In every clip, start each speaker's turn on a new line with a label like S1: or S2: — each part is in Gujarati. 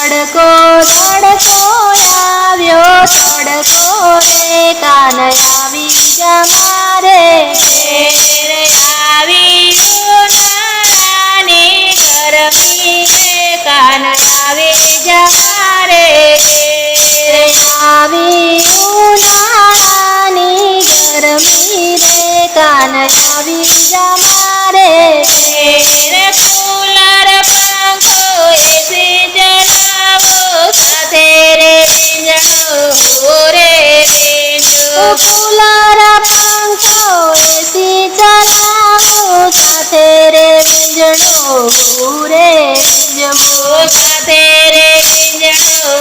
S1: તડકો તડકો આવ્યો તડકો રે કાન આવી જા મારે ઘેર આવી ઉનાળાની ગરમી રે કાન આવી જા મારે ઘેર આવી ઉનાળાની ગરમી રે કાન આવી જા મારે ઘેર કુલર પંખો એસી ચલાવો સાથે રે વીંજણો રે વીંજો કુલર પંખો એસી ચલાવો સાથે રે વીંજણો રે વીંજવો સાથે રે વીંજણો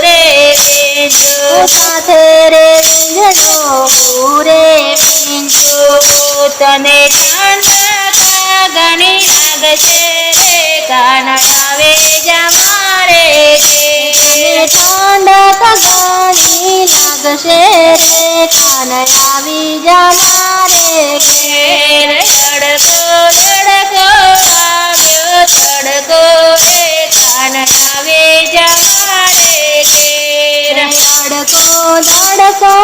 S1: રે વીંજો સાથે રે વીંજણો રે વીંજો તને ઠંડક ઘણી લાગશે રે કાન આવે જા મારે ઘેર ઠંડક ઘણી લાગશે રે કાન આવી જા મારે ઘેર તડકો તડકો આવ્યો તડકો રે કાન આવે જા મારે ઘેર તડકો તડકો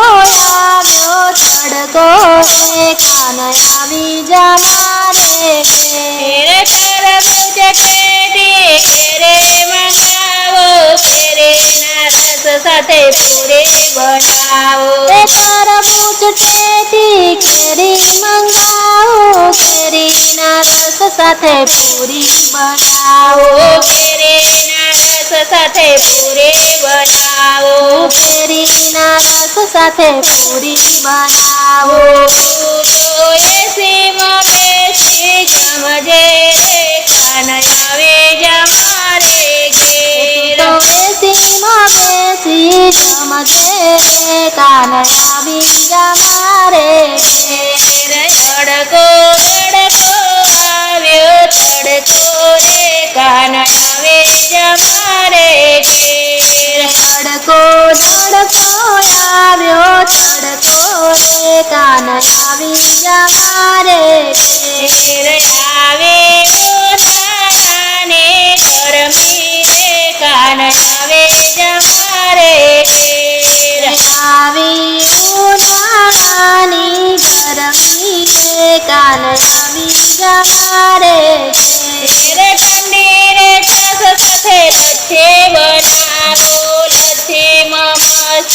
S1: આવ્યો તડકો રે કાન આવી જા મારે ઘેર તરબૂચ ટેટી ઘેરે મંગાવો કેરીના રસ સાથે પૂરી બનાવો તરબૂચ ટેટી કેરી મંગાવો કેરીના રસ સાથે પૂરી બનાવો કેરીના રસ સાથે પૂરી બનાવો કેરીના રસ સાથે પૂરી બનાવો તો એસીમાં બેસી જમજે રે કાન આવે જા મારે ઘેર તો એસીમાં બેસી જમજે રે કાન આવી જા મારે ઘેર તડકો તડકો આવ્યો તડકો રે કાન આવે જા મારે ઘેર તડકો તડકો આવ્યો તડકો રે કાન આવી જા મારે ઘેર આવે ઉનાળાની ગરમી રે કાન આવે જા મારે ઘેર આવી ઉનાળાની ગરમી રે કાન આવી જા મારે ઘેર ઠંડી રે છાશ સાથે લચ્છી બનાવો લચ્છીમાં મસ્ત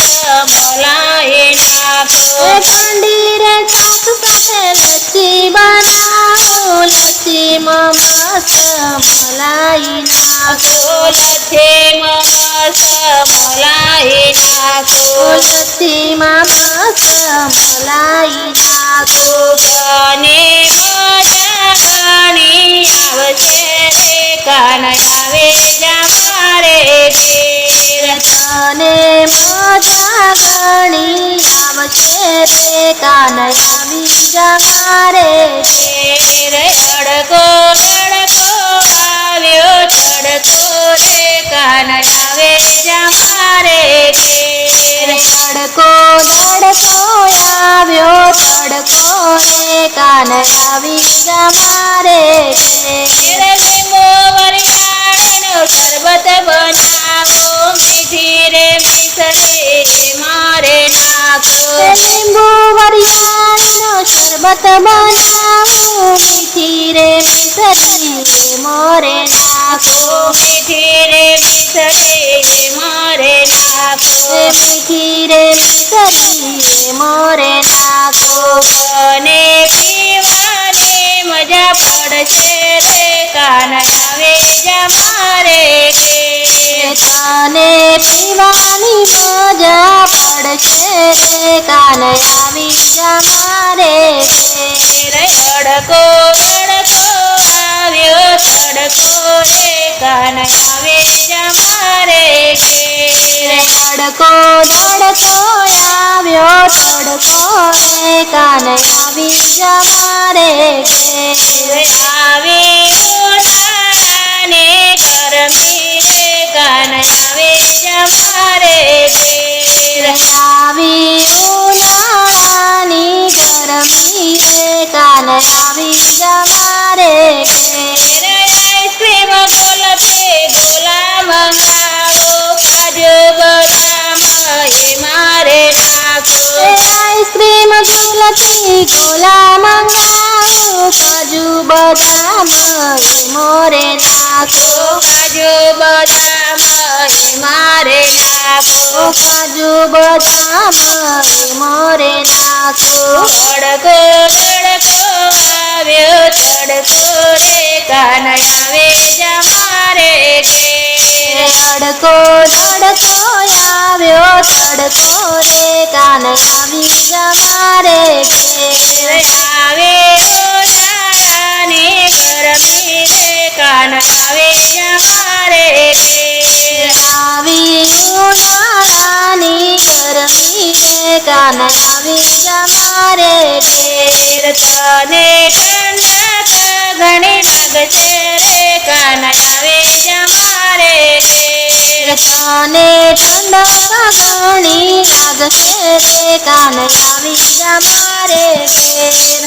S1: મલાઈ નાખો ઠંડી રે છાશ સાથે લચ્છી બનાવો લચ્છીમાં મસ્ત મલાઈ નાખો લચ્છીમાં મસ્ત મલાઈ નાખો લચ્છીમાં મસ્ત મલાઈ નાખો તને મજા ઘણી આવશે રે કાન આવે જા મારે ઘેર તને મજા ઘણી આવશે રે કાન આવી જા મારે ઘેર તડકો તડકો આવ્યો તડકો રે કાન આવે જા મારે ઘેર તડકો તડકો આવ્યો તડકો રે કાન આવી જા મારે ઘેર લીંબુ વરિયાળીનો શરબત બનાવો મીઠી રે મિસરી મારે નાખો લીંબુ વરિયાળીનો શરબત બનાવો મીઠી રે મિસરી મોરે નાખો મીઠી રે મિસરી મોરે નાખો મીઠી રે મિસરી મોરે નાખો તને પીવાની મજા પડશે રે કાન આવે જા મારે ઘેર તને પીવાની મજા પડશે રે કાન આવી જા મારે ઘેર તડકો તડકો આવ્યો તડકો રે કાન આવે જા મારે ઘેર તડકો તડકો આવ્યો તડકો રે કાન આવી જા મારે ઘેર આવી ઉનાળાની ગરમી રે કાન આવે જા મારે ઘેર આવી ઉનાળાની ગરમી રે કાન આવી જા મારે ઘેર આઈસ્ક્રીમ ગોલા મંગાવો દિલથી ગોલા મંગાવો કાજુ બદામ મોરે નાખો કાજુ બદામ મારે નાખો કાજુ બદામ મોરે નાખો તડકો તડકો આવ્યો તડકો રે કાન આવે જમારે કે તડકો તડકો આવ્યો તડકો રે કાન આવી જમારે ઘેર આવે ઉનાળાની ગરમી રે કાન આવે જમારે ઘેર આવી ઉનાળાની ગરમી રે કાન આવી જમારે ઘેર તને ઠંડક ઘણી લાગશે રે કાન આવે જમારે ઘેર તને ઠંડક ઘણી લાગશે રે કાન આવી જમારે ઘેર